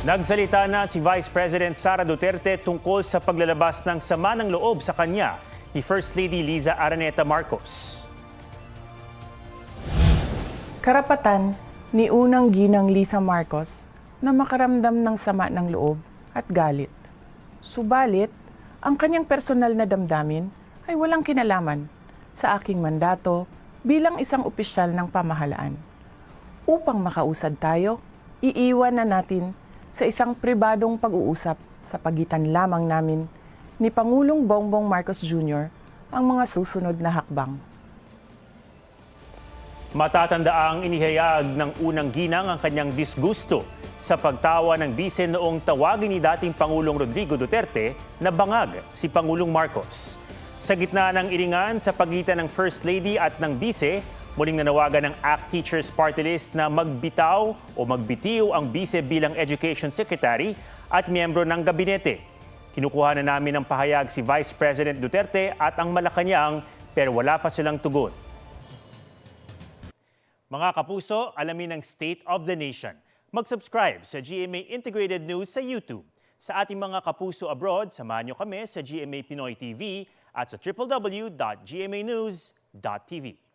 Nagsalita na si Vice President Sara Duterte tungkol sa paglalabas ng sama ng loob sa kanya ni First Lady Liza Araneta Marcos. Karapatan ni unang ginang Liza Marcos na makaramdam ng sama ng loob at galit. Subalit, ang kanyang personal na damdamin ay walang kinalaman sa aking mandato bilang isang opisyal ng pamahalaan. Upang makausad tayo, iiwan na natin sa isang pribadong pag-uusap sa pagitan lamang namin ni Pangulong Bongbong Marcos Jr. ang mga susunod na hakbang. Matatandaang inihayag ng unang ginang ang kanyang disgusto sa pagtawa ng bise noong tawagin ni dating Pangulong Rodrigo Duterte na bangag si Pangulong Marcos. Sa gitna ng iringan sa pagitan ng First Lady at ng bise, muling nanawagan ng ACT Teachers Party List na magbitaw o magbitiw ang bise bilang Education Secretary at miyembro ng gabinete. Kinukuha na namin ng pahayag si Vice President Duterte at ang Malacanang pero wala pa silang tugon. Mga kapuso, alamin ang State of the Nation. Mag-subscribe sa GMA Integrated News sa YouTube. Sa ating mga kapuso abroad, samahan nyo kami sa GMA Pinoy TV at sa www.gmanews.tv.